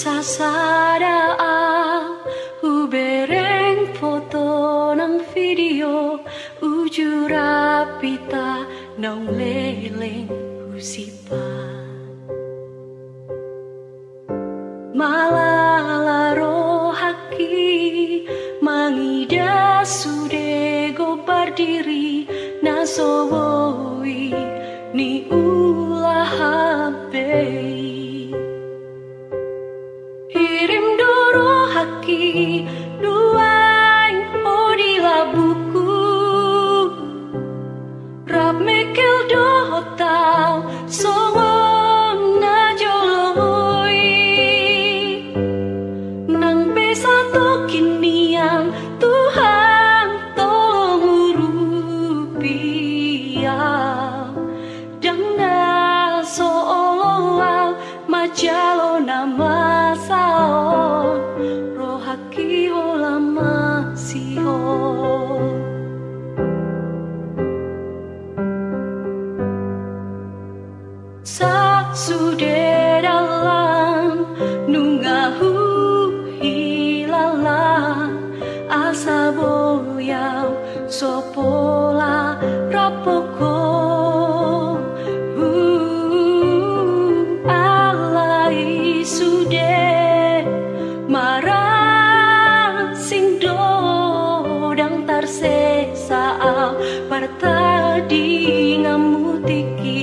Sasadaan ubereng foto nang video ujurapita nang leleng usipan malalaro haki mangida sudego berdiri nasowowi ni ulah habei Hirim doro haki duain odila buku Rap mekel dohotau songon na joloi Nang besato kinian Tuhan tolong urupiah Dan na sooloal majalo nama rohaki olama siho sa sude dalam nungahu hilala asa boyau sopola rapoko alai sude marah sindo dang tarsesa partadi ngamutiki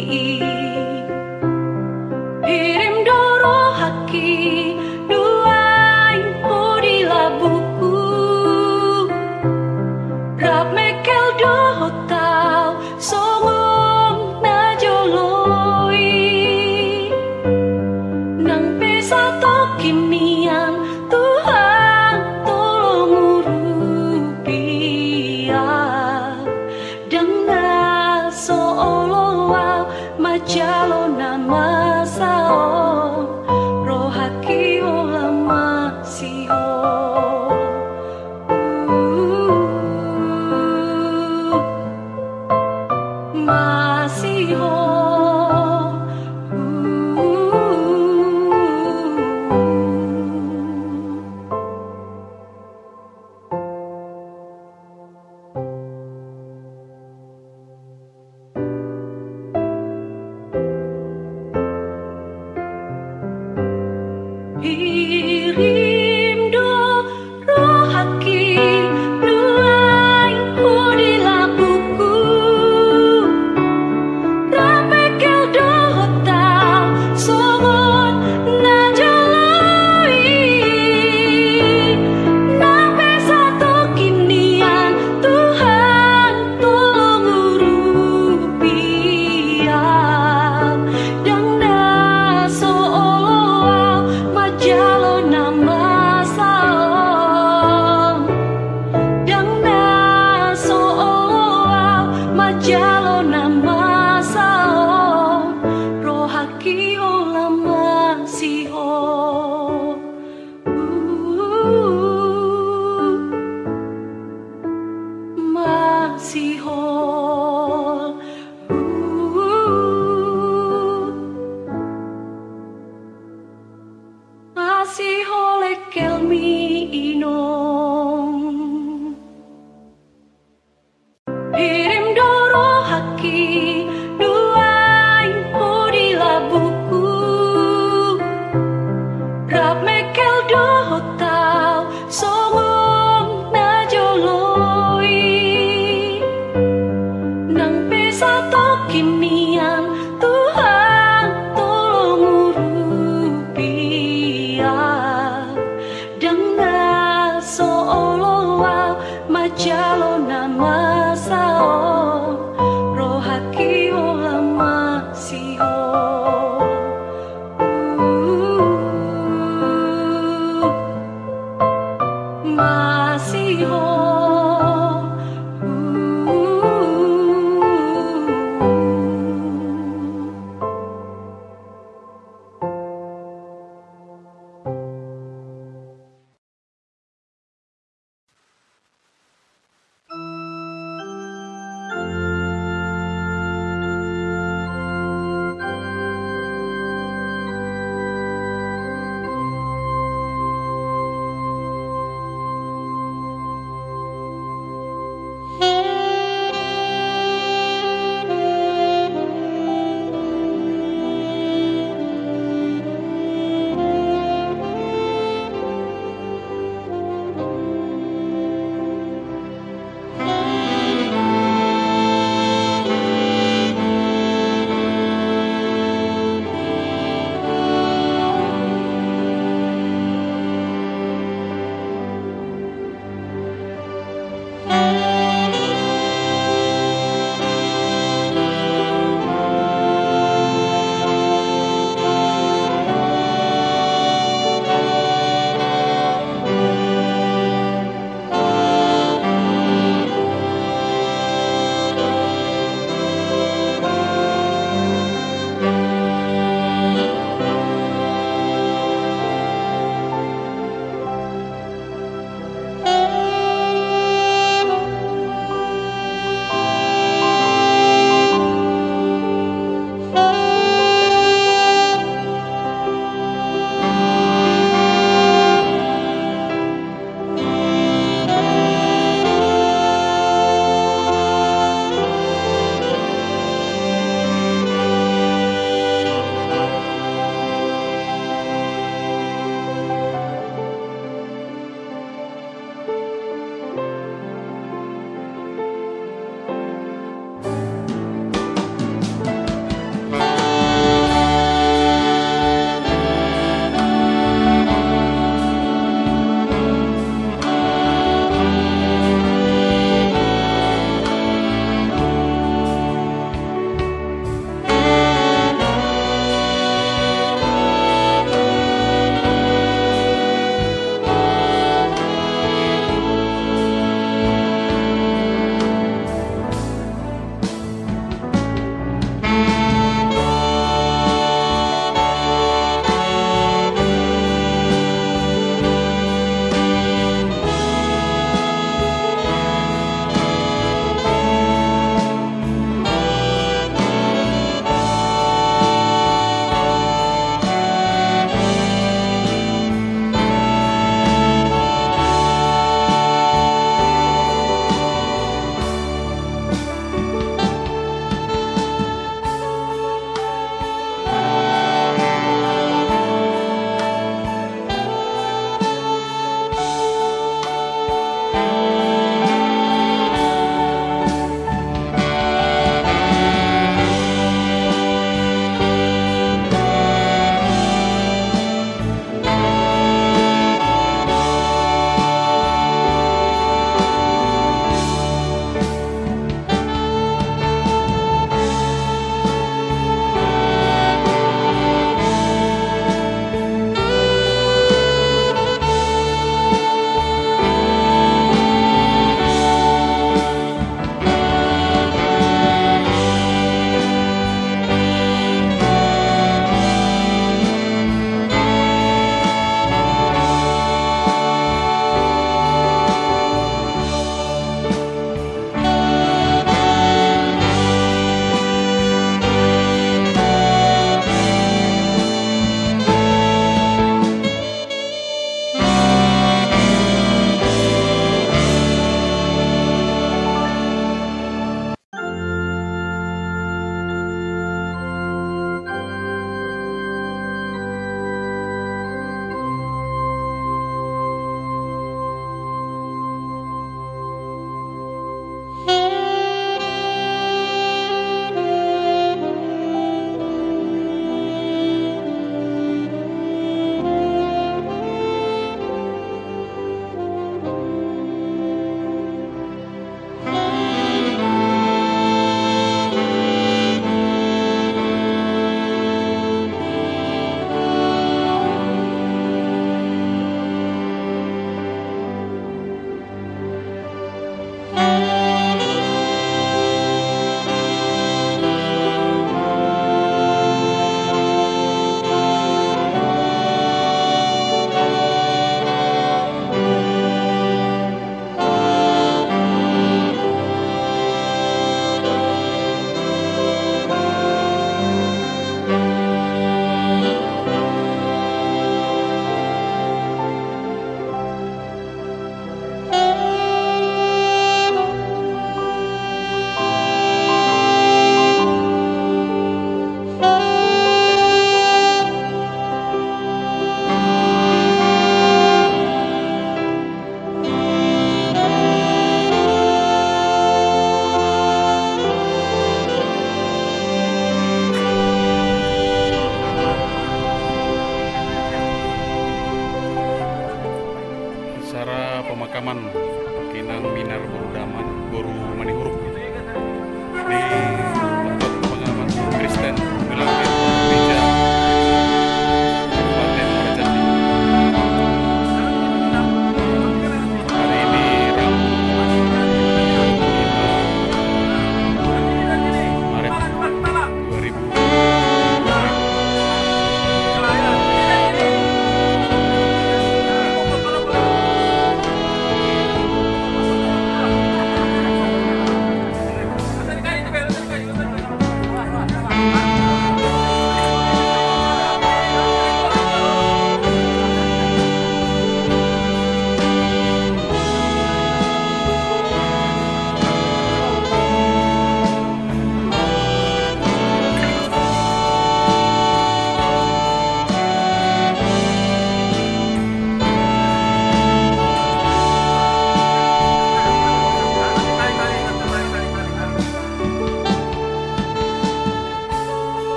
Hirim doro haki duain odila buku Rap mekel dohotau songong na joloi Nang pesato kimian Tuhan tolong urupiah Dan na sooloa majalo nama sao rohaki olama siho masiho Hirim doro haki duain odila buku Ramekel dohotau songon na joloi Nang pesato kinian Tuhan tolong urupiah Dan na sooloa majalo nama sao Dan na sooloa majalo nama sao rohaki olama siho masiho masiho lekel mi inom Hirim doro haki duain odila buku Rap mekel dohotau songong na joloi Nang pesato kimian Tuhan tolong urupiah Dan na sooloa majalo nama sao rohaki olama siho masiho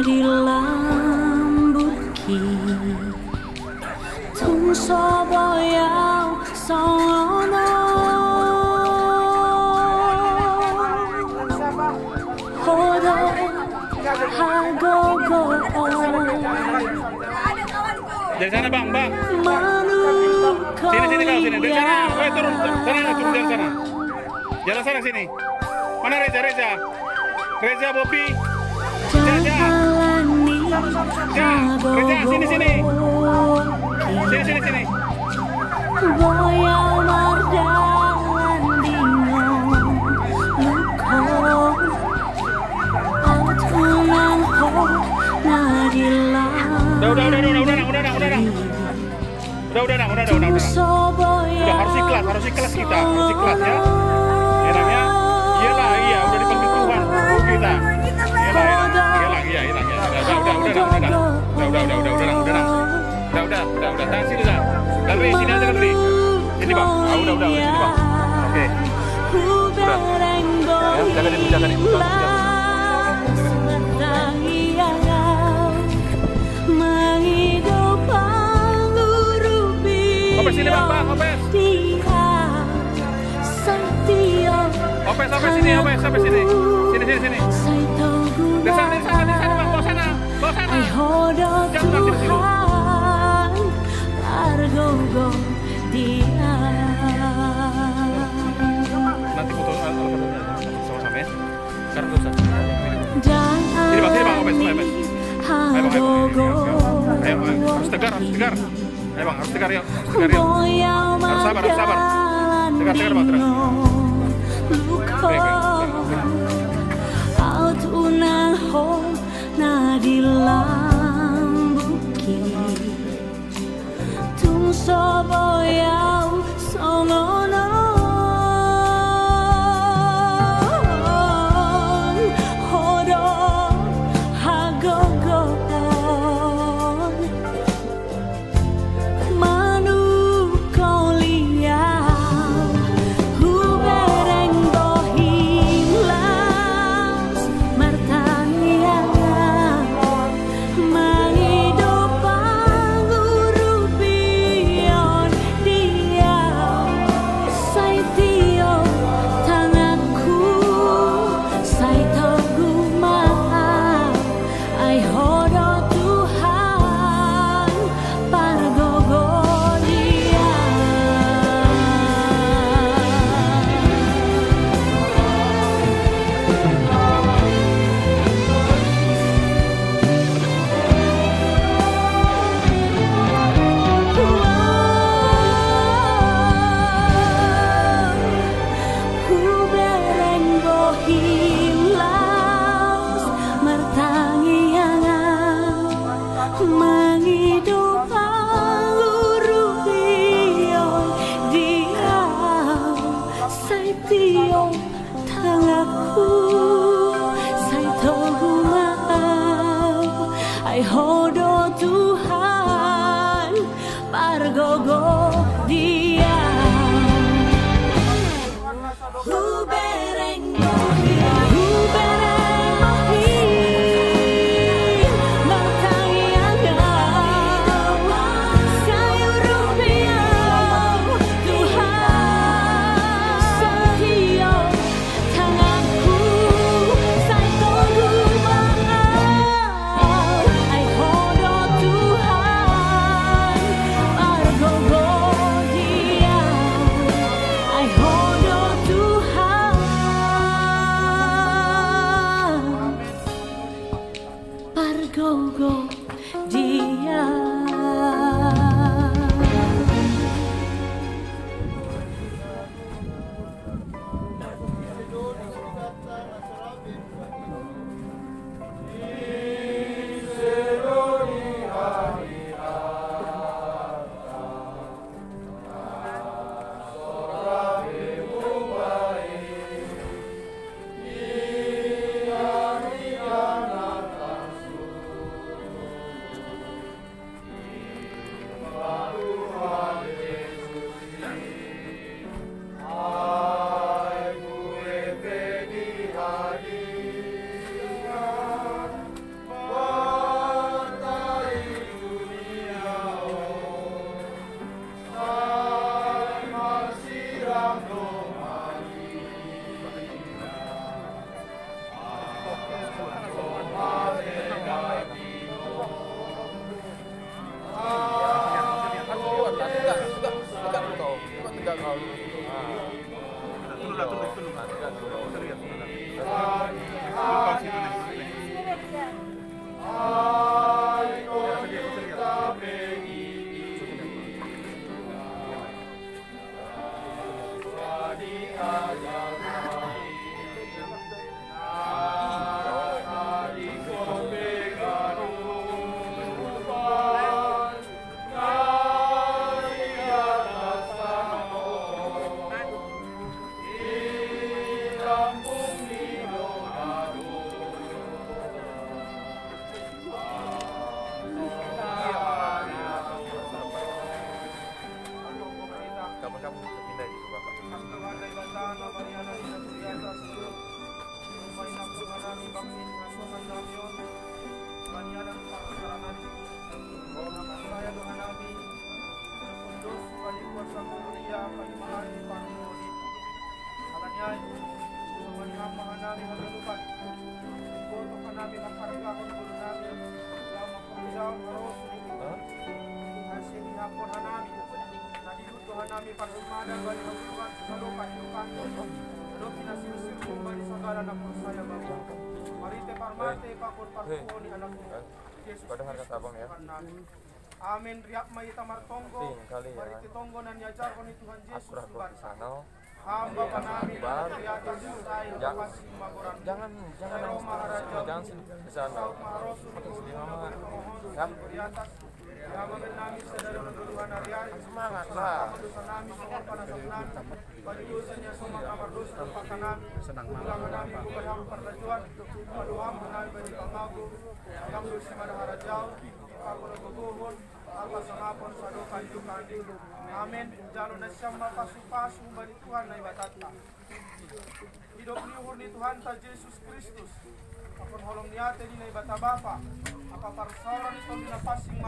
dilambuki tung soboyau sono hodo hagogo dari sana bang. Sini kau sini dari sana. Turun dari sana. Jalan sana sini. Mana Reza, Bobby. Reza, sini. Boyau mardalan dino luko autunan ho nadilah. Udah. Udah harus ikhlas kita, ya. Enaknya, iyalah, udah dipanggil Tuhan, kita. Iyalah. Udah. Tahan sini dah. Galbi, sini aja Galbi. Sini bang. Udah, sini bang. Oke. Udah. Ya, jaga di Opes sini bang, Opes. Opes sini. Sini. Di sana bang, bawa sana. Jangan di situ. Nanti foto sama-sama ya. Sekarang tuh Sini bang, Opes. Ayo, harus tegar. Ayo bang, harus tegar yuk. Harus sabar. Tegar bang, terus. Soboyau songono hodo hagogon manu koliau hubereng bohilas martania mangido pangurupi Enggak kau lurus itu. Tunduk lah, tunduk. Nanti kan dulu. Bisa lihat. Kau situ nih. Kamu pindah gitu Bapak. Tuhan kami parsumadan bali Tuhan salukan Tuhan Lalu kinasiusir kembali segala anak percaya Bapa. Marite parmate pakor partuo ni anak Yesus. Pada harga tabang ya. Amin. Riak mai tamar tonggo. Kali ya. Marite tonggo nan diajarkan ni Tuhan Yesus. Aku di sana. Hamba panami di atas saya Jangan kasih magoran. jangan sih di sana. Ya. Di atas yang mengenami saudara berdoa narian Semangat lah. dosa nami soal panasanan bagi dosanya semua kamar dosa tempat nami senang malam nami bukan hak perlajuan doa menami bagi pangagu yang dosa madahara jauh aku legogohon apa sangapon sadokan jukandi amin jalur nasyamba pasu-pasu bagi Tuhan na ibatata hidup liuhur ni Tuhan ta Yesus Kristus apun holong niate di na ibata Bapa apa parsauran ito binapasing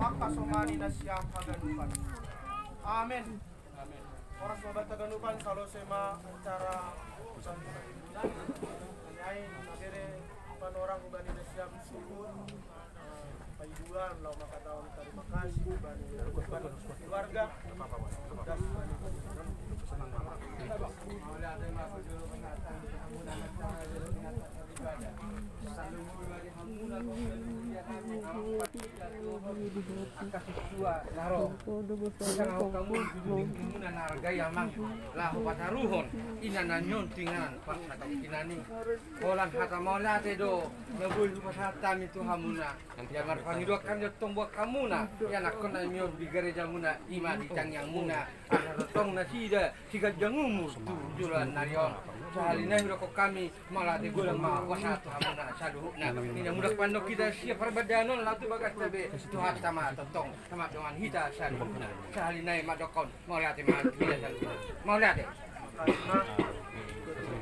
maka somani na siyang haganupan. Amen. Amen. Oras mabat haganupan kalau sema acara usaha pagkikinan. Ay nagere panorang ubani na siyang suhun. Paiduan law makatawag terima kasih ubani keluarga. Das ubani senang malam. Mawala ada masuk dulu pengatan amunan ibadah. Salungu dari hamuna kasih naro sang kamu duduk kumuna narga yamang lahu pataruhon inananyon tinganan pas kata kinani kolan kata mola tedo nabul pasata itu hamuna yang marpangido kan tombok kamuna ya nakon na mion di gereja muna ima di yang muna ada tong na siga jangumu tu julan narion salina hiroko kami malah de gulang ma wasatu hamuna saluhna ina mudak pandok kita siap perbadanon latu bagas tabe tuhan sama totong sama dengan hita saluhna salina madokon mau lihat ma kita saluhna mau lihat deh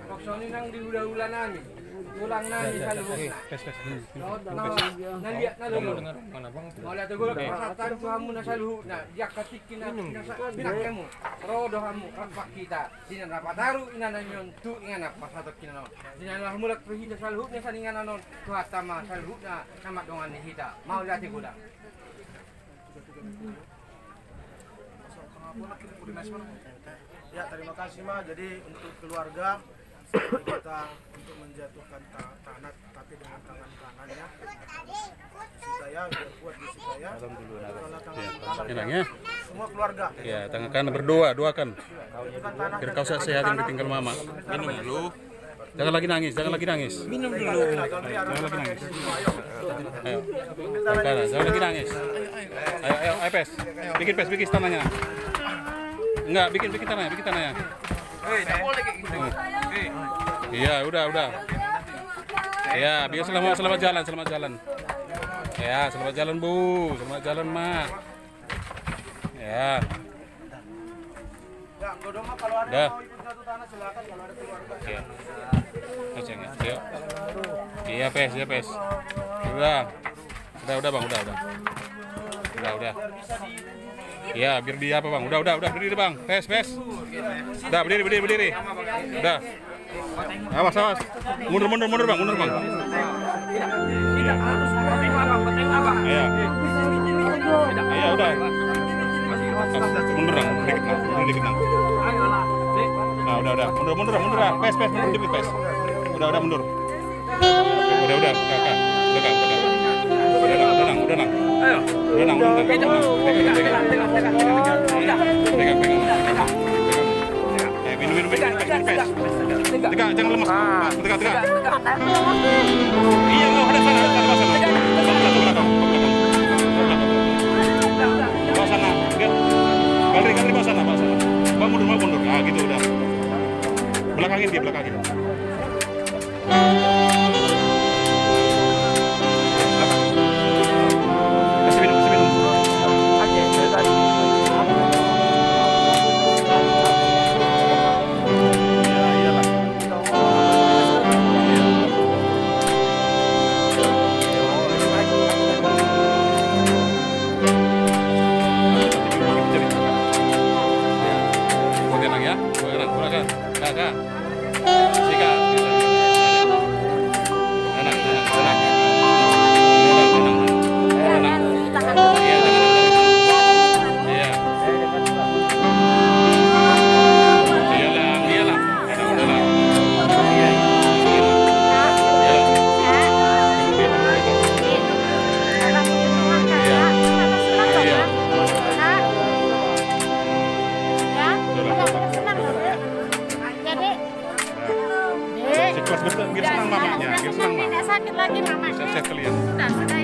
maksoni nang di ulah-ulah nami ulang nami saluhna naliat nalo mau lihat gula pasatan tuhamu na saluhna dia katikin na binakamu rodo hamu rapak kita dinan rapataru inananyon tu ingana pasatok kinanon dinan lah mulak perhita saluhna saningananon tuhat sama saluhna sama dengan hita mau lihat gula ya terima kasih Ma. Jadi untuk keluarga kita untuk menjatuhkan tanah tapi dengan tangan kanannya supaya biar kuat di supaya Hilangnya semua keluarga ya tangan kanan berdoa doakan biar kau sehat yang ditinggal mama. Minum dulu, jangan lagi nangis minum dulu, jangan lagi nangis, ayo jangan lagi nangis, ayo pes bikin tanahnya. Enggak, bikin tanahnya. Iya, udah. Ya, biar selamat jalan. Ya, selamat jalan Bu, selamat jalan Ma. Ya. Ya, godong mah kalau ada yang mau ikut satu tanah silakan kalau ada keluarga. Iya. Yuk. Iya, pes. Udah Bang, udah. Iya, biar dia apa Bang? Udah, berdiri Bang. Pes. Udah, berdiri. Udah. Awas. Mundur Bang. Iya, udah. Mundur dong, mundur dikit nang. Nah, udah, mundur ya. Pes, mundur dikit, pes. Udah, mundur. Udah, kakak. Udah, nang. Ayo. Udah, nang. Pegang. Minum, pes. Tegak, jangan lemas. Tegak. Iya, mau ada sana. Belakang. Bawa sana. Galeri bawa sana. Bawa mundur. Nah, gitu udah. Belakangin dia. Kasih minum. Oke, dari tadi. Kakak. Sika. Tenang. Iya. Iyalah. Biar senang mamanya, sakit lagi mama. Sehat kalian. Sudah